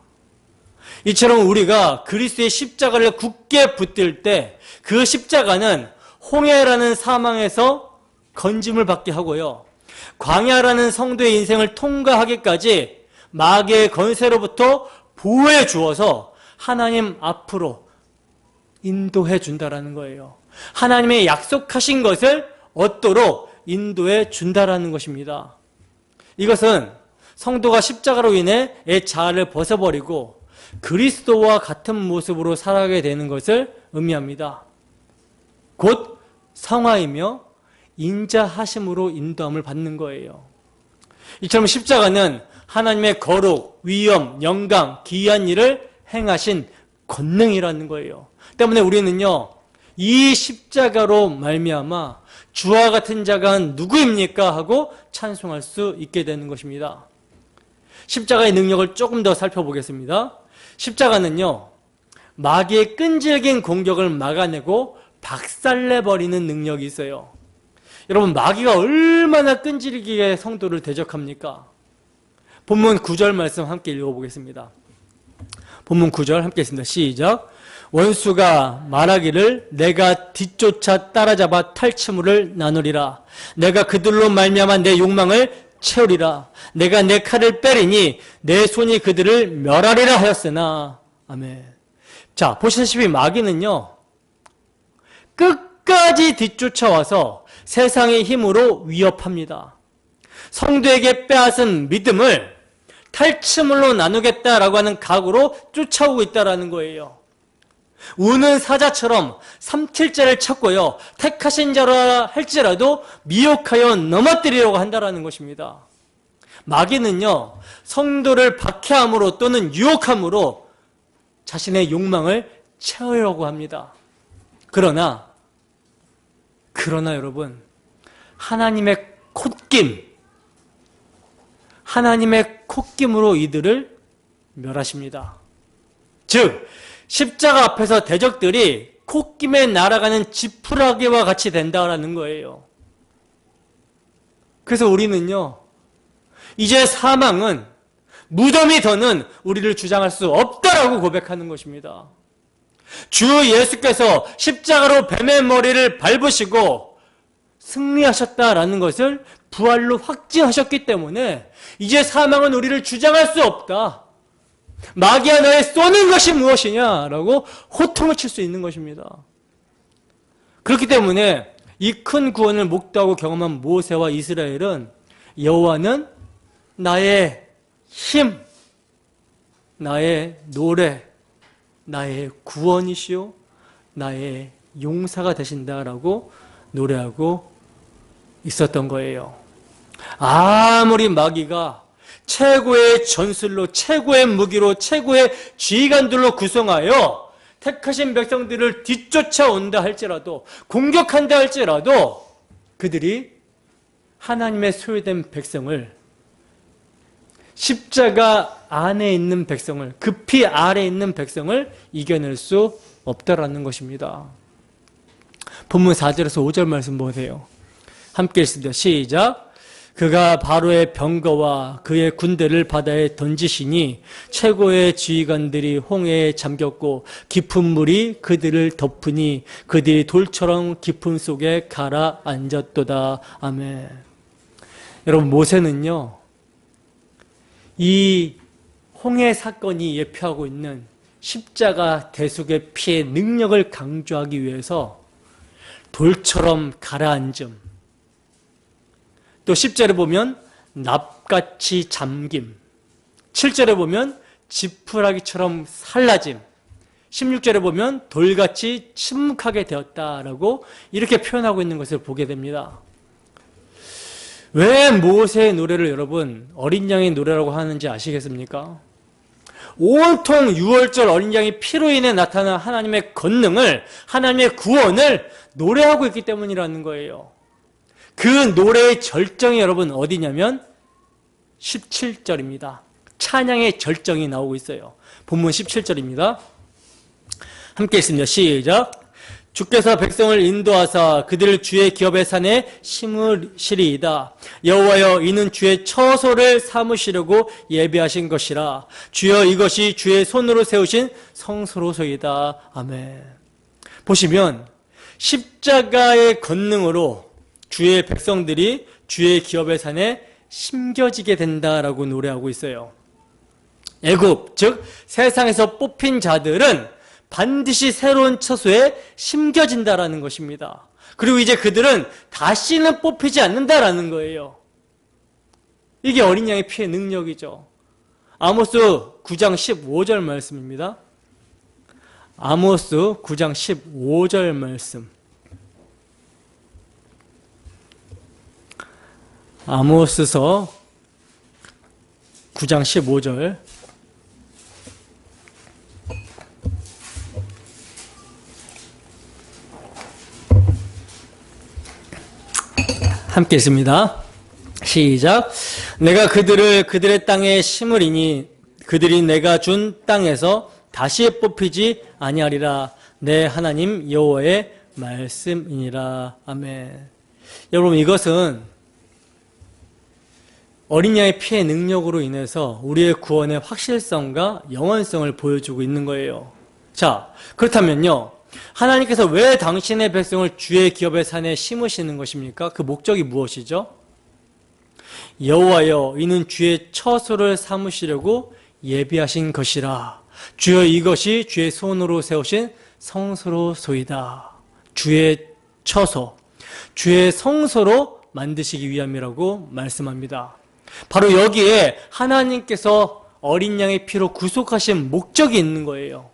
이처럼 우리가 그리스도의 십자가를 굳게 붙들 때 그 십자가는 홍해라는 사망에서 건짐을 받게 하고요, 광야라는 성도의 인생을 통과하기까지 마귀의 건세로부터 보호해 주어서 하나님 앞으로 인도해 준다라는 거예요. 하나님의 약속하신 것을 얻도록 인도해 준다라는 것입니다. 이것은 성도가 십자가로 인해 자아를 벗어버리고 그리스도와 같은 모습으로 살아가게 되는 것을 의미합니다. 곧 성화이며 인자하심으로 인도함을 받는 거예요. 이처럼 십자가는 하나님의 거룩, 위엄, 영광, 기이한 일을 행하신 권능이라는 거예요. 때문에 우리는요, 이 십자가로 말미암아 주와 같은 자가 누구입니까? 하고 찬송할 수 있게 되는 것입니다. 십자가의 능력을 조금 더 살펴보겠습니다. 십자가는요, 마귀의 끈질긴 공격을 막아내고 박살내버리는 능력이 있어요. 여러분, 마귀가 얼마나 끈질기게 성도를 대적합니까? 본문 9절 말씀 함께 읽어보겠습니다. 본문 9절 함께 했습니다. 시작. 원수가 말하기를 내가 뒤쫓아 따라잡아 탈취물을 나누리라. 내가 그들로 말미암아 내 욕망을 채우리라. 내가 내 칼을 빼리니 내 손이 그들을 멸하리라 하였으나. 아멘. 자, 보시다시피 마귀는요, 끝까지 뒤쫓아와서 세상의 힘으로 위협합니다. 성도에게 빼앗은 믿음을 탈취물로 나누겠다라고 하는 각오로 쫓아오고 있다는 거예요. 우는 사자처럼 삼킬자를 찾고요, 택하신 자라 할지라도 미혹하여 넘어뜨리려고 한다는 것입니다. 마귀는요, 성도를 박해함으로 또는 유혹함으로 자신의 욕망을 채우려고 합니다. 그러나 여러분, 하나님의 콧김으로 이들을 멸하십니다. 즉, 십자가 앞에서 대적들이 콧김에 날아가는 지푸라기와 같이 된다라는 거예요. 그래서 우리는요, 이제 사망은, 무덤이 더는 우리를 주장할 수 없다라고 고백하는 것입니다. 주 예수께서 십자가로 뱀의 머리를 밟으시고 승리하셨다라는 것을 부활로 확증하셨기 때문에 이제 사망은 우리를 주장할 수 없다. 마귀야 너의 쏘는 것이 무엇이냐라고 호통을 칠 수 있는 것입니다. 그렇기 때문에 이 큰 구원을 목도하고 경험한 모세와 이스라엘은 여호와는 나의 힘, 나의 노래, 나의 구원이시요 나의 용사가 되신다라고 노래하고 있었던 거예요. 아무리 마귀가 최고의 전술로, 최고의 무기로, 최고의 지휘관들로 구성하여 택하신 백성들을 뒤쫓아온다 할지라도, 공격한다 할지라도 그들이 하나님의 소유된 백성을, 십자가 안에 있는 백성을, 그 피 아래에 있는 백성을 이겨낼 수 없다라는 것입니다. 본문 4절에서 5절 말씀 보세요. 함께 읽습니다. 시작. 그가 바로의 병거와 그의 군대를 바다에 던지시니 최고의 지휘관들이 홍해에 잠겼고 깊은 물이 그들을 덮으니 그들이 돌처럼 깊음 속에 가라앉았도다. 아멘. 여러분, 모세는요, 이 홍해 사건이 예표하고 있는 십자가 대속의 피의 능력을 강조하기 위해서 돌처럼 가라앉음, 또 10절에 보면 납같이 잠김, 7절에 보면 지푸라기처럼 살라짐, 16절에 보면 돌같이 침묵하게 되었다라고 이렇게 표현하고 있는 것을 보게 됩니다. 왜 모세의 노래를 여러분 어린 양의 노래라고 하는지 아시겠습니까? 온통 6월절 어린 양이 피로 인해 나타난 하나님의 권능을, 하나님의 구원을 노래하고 있기 때문이라는 거예요. 그 노래의 절정이 여러분 어디냐면 17절입니다. 찬양의 절정이 나오고 있어요. 본문 17절입니다. 함께 읽습니다. 시작. 주께서 백성을 인도하사 그들을 주의 기업의 산에 심으시리이다. 여호와여, 이는 주의 처소를 삼으시려고 예비하신 것이라. 주여, 이것이 주의 손으로 세우신 성소로소이다. 아멘. 보시면 십자가의 권능으로 주의 백성들이 주의 기업의 산에 심겨지게 된다라고 노래하고 있어요. 애굽, 즉 세상에서 뽑힌 자들은 반드시 새로운 처소에 심겨진다라는 것입니다. 그리고 이제 그들은 다시는 뽑히지 않는다라는 거예요. 이게 어린 양의 피의 능력이죠. 아모스 9장 15절 말씀입니다. 아모스 9장 15절 말씀. 아모스서 9장 15절. 함께 있습니다. 시작. 내가 그들의 땅에 심으리니 그들이 내가 준 땅에서 다시 뽑히지 아니하리라. 내 하나님 여호와의 말씀이니라. 아멘. 여러분, 이것은 어린 양의 피의 능력으로 인해서 우리의 구원의 확실성과 영원성을 보여주고 있는 거예요. 자, 그렇다면요, 하나님께서 왜 당신의 백성을 주의 기업의 산에 심으시는 것입니까? 그 목적이 무엇이죠? 여호와여, 이는 주의 처소를 삼으시려고 예비하신 것이라. 주여, 이것이 주의 손으로 세우신 성소로소이다. 주의 처소, 주의 성소로 만드시기 위함이라고 말씀합니다. 바로 여기에 하나님께서 어린 양의 피로 구속하신 목적이 있는 거예요.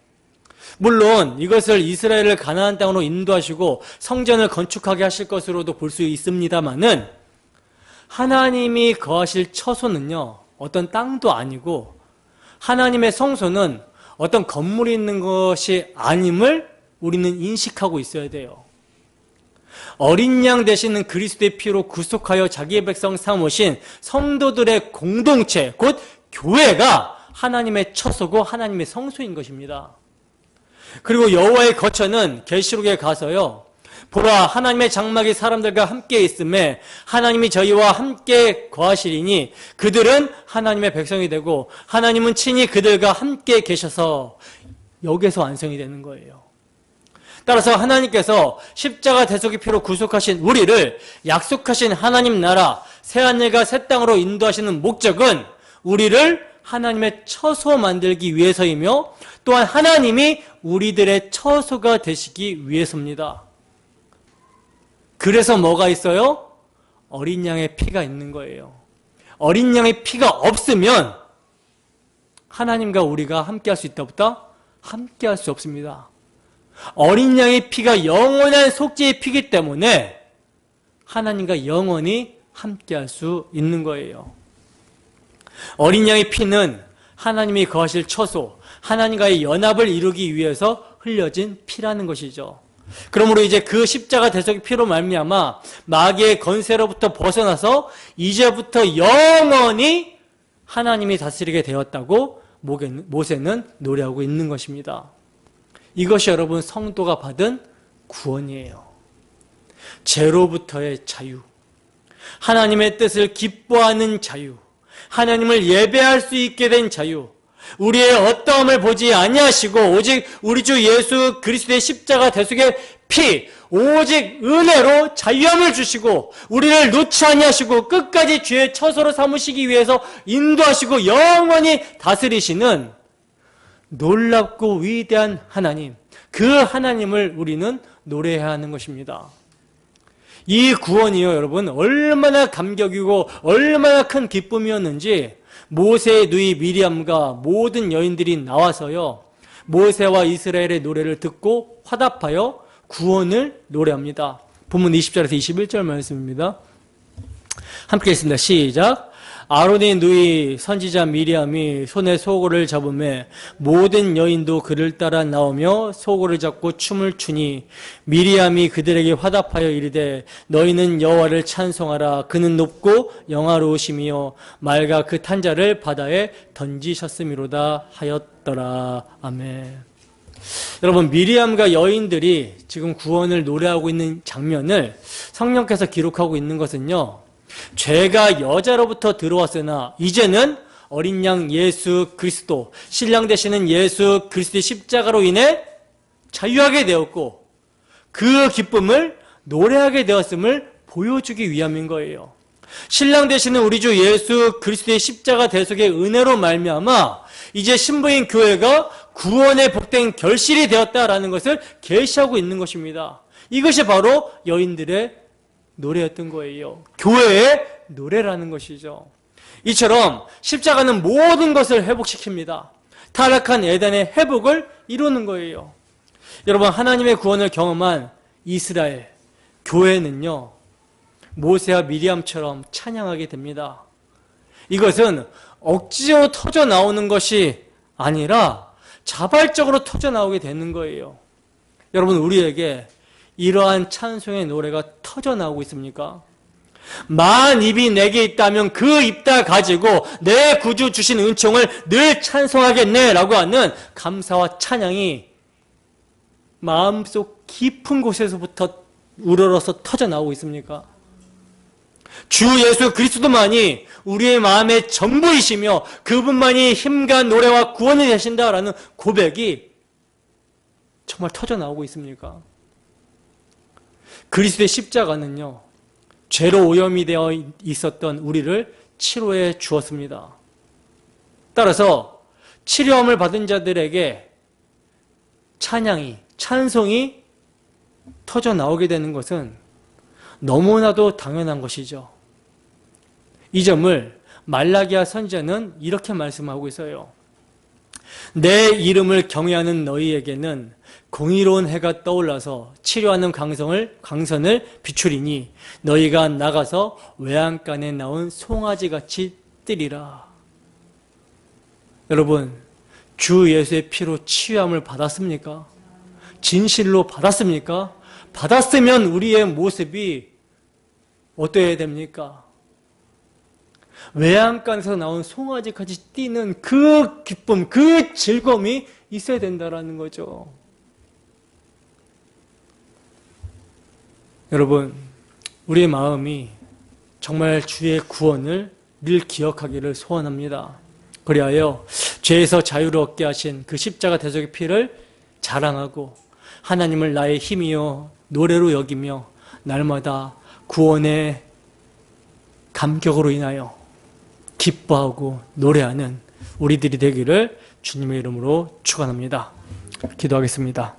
물론 이것을 이스라엘을 가나안 땅으로 인도하시고 성전을 건축하게 하실 것으로도 볼 수 있습니다마는, 하나님이 거하실 처소는요, 어떤 땅도 아니고 하나님의 성소는 어떤 건물이 있는 것이 아님을 우리는 인식하고 있어야 돼요. 어린 양 되시는 그리스도의 피로 구속하여 자기의 백성 삼으신 성도들의 공동체, 곧 교회가 하나님의 처소고 하나님의 성소인 것입니다. 그리고 여호와의 거처는 계시록에 가서요, 보라, 하나님의 장막이 사람들과 함께 있음에 하나님이 저희와 함께 거하시리니 그들은 하나님의 백성이 되고 하나님은 친히 그들과 함께 계셔서, 여기에서 완성이 되는 거예요. 따라서 하나님께서 십자가 대속의 피로 구속하신 우리를 약속하신 하나님 나라, 새하늘과 새 땅으로 인도하시는 목적은 우리를 하나님의 처소 만들기 위해서이며 또한 하나님이 우리들의 처소가 되시기 위해서입니다. 그래서 뭐가 있어요? 어린 양의 피가 있는 거예요. 어린 양의 피가 없으면 하나님과 우리가 함께할 수 있다보다 함께할 수 없습니다. 어린 양의 피가 영원한 속죄의 피이기 때문에 하나님과 영원히 함께할 수 있는 거예요. 어린 양의 피는 하나님이 거하실 처소, 하나님과의 연합을 이루기 위해서 흘려진 피라는 것이죠. 그러므로 이제 그 십자가 대속의 피로 말미암아 마귀의 건세로부터 벗어나서 이제부터 영원히 하나님이 다스리게 되었다고 모세는 노래하고 있는 것입니다. 이것이 여러분 성도가 받은 구원이에요. 죄로부터의 자유, 하나님의 뜻을 기뻐하는 자유, 하나님을 예배할 수 있게 된 자유, 우리의 어떠함을 보지 아니하시고 오직 우리 주 예수 그리스도의 십자가 대속의 피, 오직 은혜로 자유함을 주시고 우리를 놓지 아니하시고 끝까지 주의 처소로 삼으시기 위해서 인도하시고 영원히 다스리시는 놀랍고 위대한 하나님, 그 하나님을 우리는 노래해야 하는 것입니다. 이 구원이요 여러분 얼마나 감격이고 얼마나 큰 기쁨이었는지 모세의 누이 미리암과 모든 여인들이 나와서요 모세와 이스라엘의 노래를 듣고 화답하여 구원을 노래합니다. 본문 20절에서 21절 말씀입니다. 함께 읽습니다. 시작. 아론의 누이 선지자 미리암이 손에 소고를 잡으매 모든 여인도 그를 따라 나오며 소고를 잡고 춤을 추니 미리암이 그들에게 화답하여 이르되 너희는 여호와를 찬송하라. 그는 높고 영화로우심이요 말과 그 탄자를 바다에 던지셨음이로다 하였더라. 아멘. 여러분 미리암과 여인들이 지금 구원을 노래하고 있는 장면을 성령께서 기록하고 있는 것은요 죄가 여자로부터 들어왔으나 이제는 어린 양 예수 그리스도, 신랑 되시는 예수 그리스도의 십자가로 인해 자유하게 되었고 그 기쁨을 노래하게 되었음을 보여주기 위함인 거예요. 신랑 되시는 우리 주 예수 그리스도의 십자가 대속의 은혜로 말미암아 이제 신부인 교회가 구원의 복된 결실이 되었다라는 것을 계시하고 있는 것입니다. 이것이 바로 여인들의 노래였던 거예요. 교회의 노래라는 것이죠. 이처럼 십자가는 모든 것을 회복시킵니다. 타락한 에덴의 회복을 이루는 거예요. 여러분 하나님의 구원을 경험한 이스라엘 교회는요 모세와 미리암처럼 찬양하게 됩니다. 이것은 억지로 터져 나오는 것이 아니라 자발적으로 터져 나오게 되는 거예요. 여러분 우리에게 이러한 찬송의 노래가 터져 나오고 있습니까? 만 입이 내게 있다면 그 입 다 가지고 내 구주 주신 은총을 늘 찬송하겠네 라고 하는 감사와 찬양이 마음속 깊은 곳에서부터 우러러서 터져 나오고 있습니까? 주 예수 그리스도만이 우리의 마음의 전부이시며 그분만이 힘과 노래와 구원이 되신다라는 고백이 정말 터져 나오고 있습니까? 그리스도의 십자가는요 죄로 오염이 되어 있었던 우리를 치료해 주었습니다. 따라서 치료함을 받은 자들에게 찬송이 터져 나오게 되는 것은 너무나도 당연한 것이죠. 이 점을 말라기야 선지자는 이렇게 말씀하고 있어요. 내 이름을 경외하는 너희에게는 공의로운 해가 떠올라서 치료하는 강선을 비추리니 너희가 나가서 외양간에 나온 송아지같이 뜨리라. 여러분 주 예수의 피로 치유함을 받았습니까? 진실로 받았습니까? 받았으면 우리의 모습이 어떠해야 됩니까? 외양간에서 나온 송아지까지 뛰는 그 기쁨, 그 즐거움이 있어야 된다는 거죠. 여러분, 우리의 마음이 정말 주의 구원을 늘 기억하기를 소원합니다. 그리하여 죄에서 자유를 얻게 하신 그 십자가 대속의 피를 자랑하고 하나님을 나의 힘이요 노래로 여기며 날마다 구원의 감격으로 인하여 기뻐하고 노래하는 우리들이 되기를 주님의 이름으로 축원합니다. 기도하겠습니다.